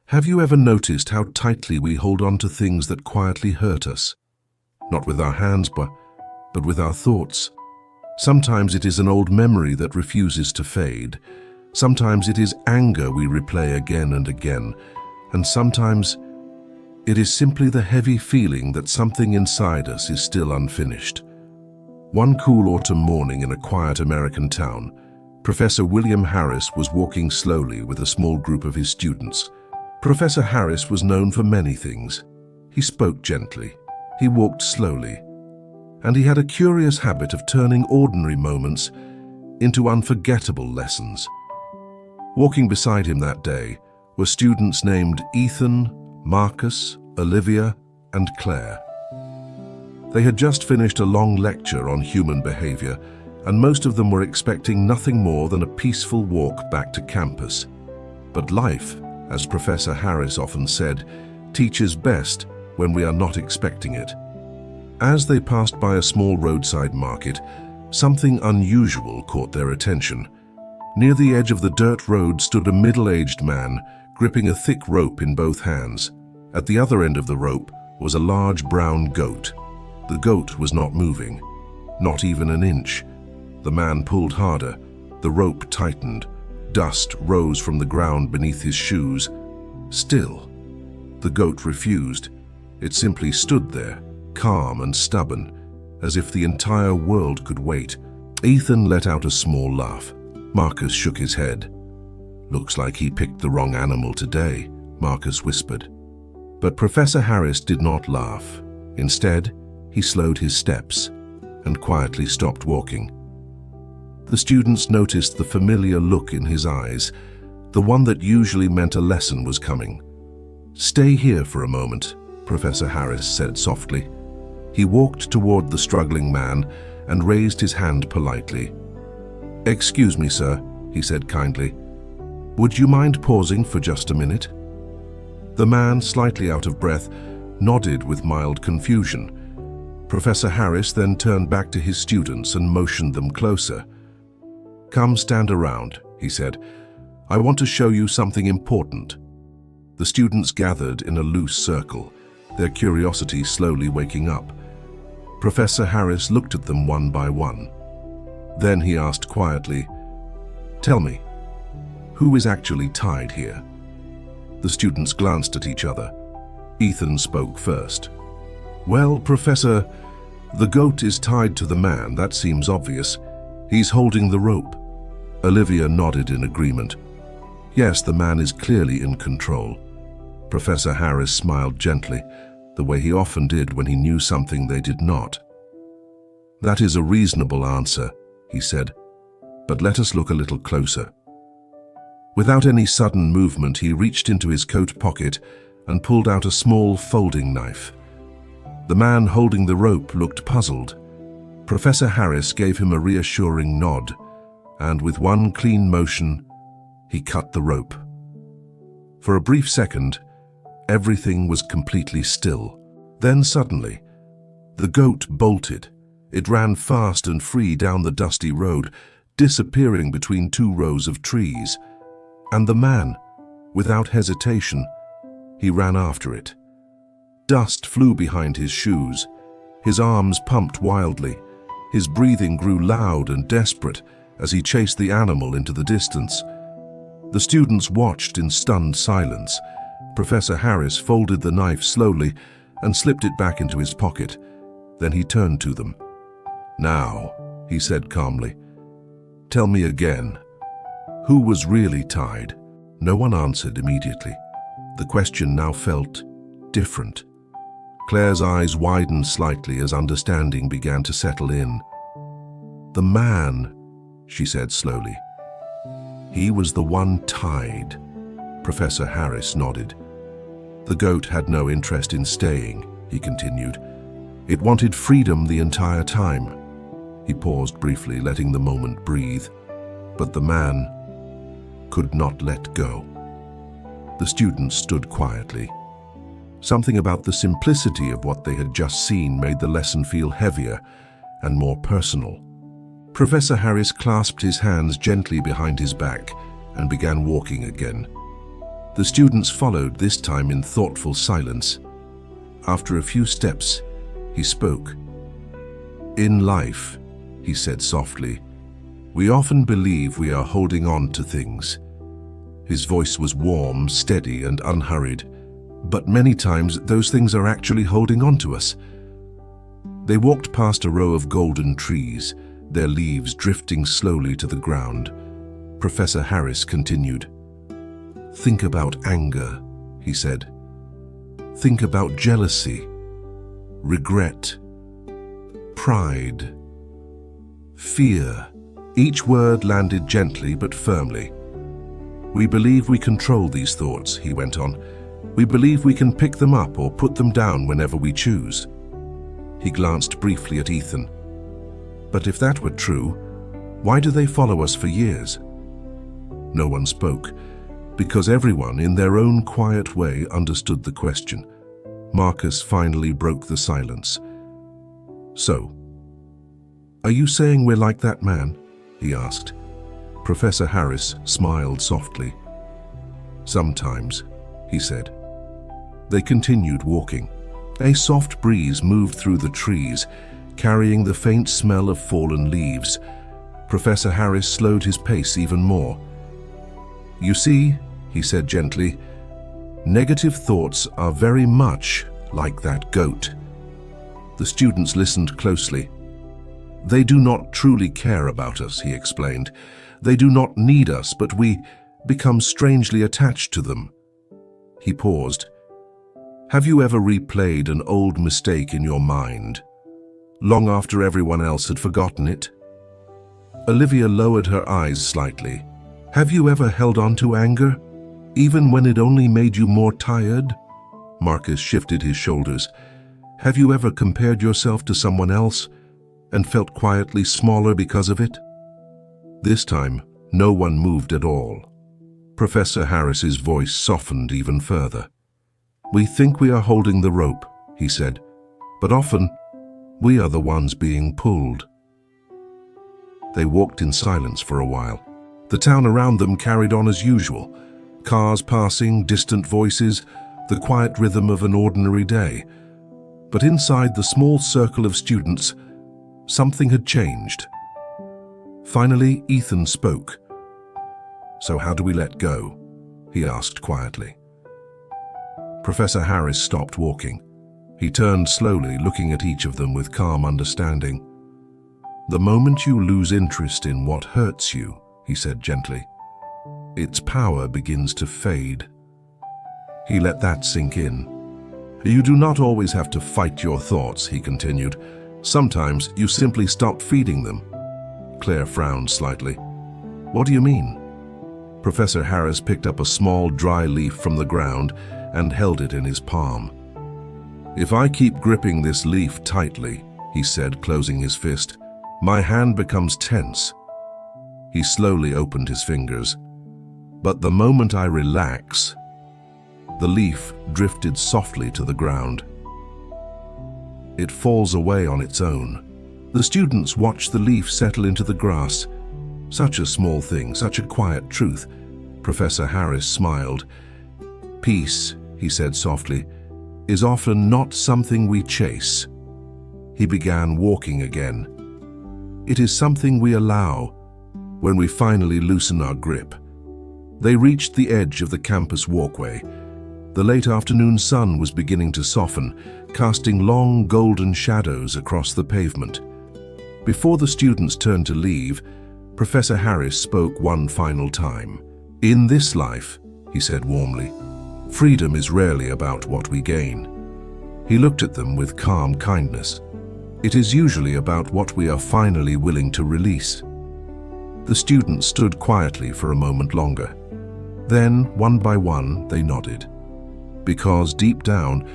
Have you ever noticed how tightly we hold on to things that quietly hurt us? Not with our hands, but with our thoughts. Sometimes it is an old memory that refuses to fade. Sometimes it is anger we replay again and again. And sometimes it is simply the heavy feeling that something inside us is still unfinished. One cool autumn morning in a quiet American town, Professor William Harris was walking slowly with a small group of his students. Professor Harris was known for many things. He spoke gently, he walked slowly, and he had a curious habit of turning ordinary moments into unforgettable lessons. Walking beside him that day were students named Ethan, Marcus, Olivia, and Claire. They had just finished a long lecture on human behavior, and most of them were expecting nothing more than a peaceful walk back to campus. But life, as Professor Harris often said, teaches best when we are not expecting it. As they passed by a small roadside market, something unusual caught their attention. Near the edge of the dirt road stood a middle-aged man, gripping a thick rope in both hands. At the other end of the rope was a large brown goat. The goat was not moving, not even an inch. The man pulled harder. The rope tightened. Dust rose from the ground beneath his shoes. Still, the goat refused. It simply stood there, calm and stubborn, as if the entire world could wait. Ethan let out a small laugh. Marcus shook his head. "Looks like he picked the wrong animal today," Marcus whispered. But Professor Harris did not laugh. Instead, he slowed his steps and quietly stopped walking. The students noticed the familiar look in his eyes, the one that usually meant a lesson was coming. "Stay here for a moment," Professor Harris said softly. He walked toward the struggling man and raised his hand politely. "Excuse me, sir," he said kindly. "Would you mind pausing for just a minute?" The man, slightly out of breath, nodded with mild confusion. Professor Harris then turned back to his students and motioned them closer. "Come stand around," he said. "I want to show you something important." The students gathered in a loose circle, their curiosity slowly waking up. Professor Harris looked at them one by one. Then he asked quietly, "Tell me, who is actually tied here?" The students glanced at each other. Ethan spoke first. "Well, Professor, the goat is tied to the man, that seems obvious. He's holding the rope." Olivia nodded in agreement. "Yes, the man is clearly in control." Professor Harris smiled gently, the way he often did when he knew something they did not. "That is a reasonable answer," he said, "but let us look a little closer." Without any sudden movement, he reached into his coat pocket and pulled out a small folding knife. The man holding the rope looked puzzled. Professor Harris gave him a reassuring nod, and with one clean motion, he cut the rope. For a brief second, everything was completely still. Then suddenly, the goat bolted. It ran fast and free down the dusty road, disappearing between two rows of trees. And the man, without hesitation, he ran after it. Dust flew behind his shoes. His arms pumped wildly. His breathing grew loud and desperate as he chased the animal into the distance. The students watched in stunned silence. Professor Harris folded the knife slowly and slipped it back into his pocket. Then he turned to them. "Now," he said calmly, "tell me again, who was really tied?" No one answered immediately. The question now felt different. Claire's eyes widened slightly as understanding began to settle in. "The man," she said slowly. "He was the one tied." Professor Harris nodded. "The goat had no interest in staying," he continued. "It wanted freedom the entire time." He paused briefly, letting the moment breathe. But the man could not let go. The students stood quietly. Something about the simplicity of what they had just seen made the lesson feel heavier and more personal. Professor Harris clasped his hands gently behind his back and began walking again. The students followed, this time in thoughtful silence. After a few steps, he spoke. "In life," he said softly, "we often believe we are holding on to things." His voice was warm, steady, and unhurried, but many times those things are actually holding on to us. They walked past a row of golden trees, their leaves drifting slowly to the ground. Professor Harris continued. "Think about anger," he said. "Think about jealousy, regret, pride, fear." Each word landed gently but firmly. "We believe we control these thoughts," he went on. "We believe we can pick them up or put them down whenever we choose." He glanced briefly at Ethan. "But if that were true, why do they follow us for years?" No one spoke, because everyone in their own quiet way understood the question. Marcus finally broke the silence. "So, are you saying we're like that man?" he asked. Professor Harris smiled softly. "Sometimes," he said. They continued walking. A soft breeze moved through the trees, carrying the faint smell of fallen leaves. Professor Harris slowed his pace even more. "You see," he said gently, "negative thoughts are very much like that goat." The students listened closely. "They do not truly care about us," he explained. "They do not need us, but we become strangely attached to them." He paused. "Have you ever replayed an old mistake in your mind, long after everyone else had forgotten it?" Olivia lowered her eyes slightly. "Have you ever held on to anger, even when it only made you more tired?" Marcus shifted his shoulders. "Have you ever compared yourself to someone else and felt quietly smaller because of it?" This time, no one moved at all. Professor Harris's voice softened even further. "We think we are holding the rope," he said, "but often we are the ones being pulled." They walked in silence for a while. The town around them carried on as usual. Cars passing, distant voices, the quiet rhythm of an ordinary day. But inside the small circle of students, something had changed. Finally, Ethan spoke. "So how do we let go?" he asked quietly. Professor Harris stopped walking. He turned slowly, looking at each of them with calm understanding. "The moment you lose interest in what hurts you," he said gently, "its power begins to fade." He let that sink in. "You do not always have to fight your thoughts," he continued. "Sometimes you simply stop feeding them." Claire frowned slightly. "What do you mean?" Professor Harris picked up a small dry leaf from the ground and held it in his palm. "If I keep gripping this leaf tightly," he said, closing his fist, "my hand becomes tense." He slowly opened his fingers. "But the moment I relax," the leaf drifted softly to the ground. "It falls away on its own." The students watched the leaf settle into the grass. Such a small thing, such a quiet truth. Professor Harris smiled. "Peace," he said softly, "is often not something we chase." He began walking again. "It is something we allow when we finally loosen our grip." They reached the edge of the campus walkway. The late afternoon sun was beginning to soften, casting long golden shadows across the pavement. Before the students turned to leave, Professor Harris spoke one final time. "In this life," he said warmly, "freedom is rarely about what we gain." He looked at them with calm kindness. "It is usually about what we are finally willing to release." The students stood quietly for a moment longer. Then, one by one, they nodded. Because deep down,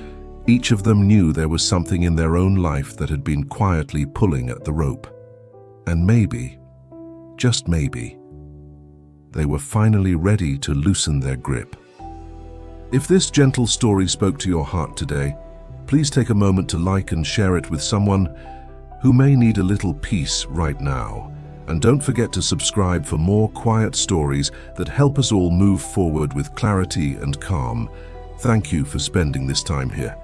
each of them knew there was something in their own life that had been quietly pulling at the rope. And maybe, just maybe, they were finally ready to loosen their grip. If this gentle story spoke to your heart today, please take a moment to like and share it with someone who may need a little peace right now. And don't forget to subscribe for more quiet stories that help us all move forward with clarity and calm. Thank you for spending this time here.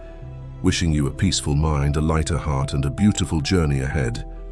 Wishing you a peaceful mind, a lighter heart, and a beautiful journey ahead.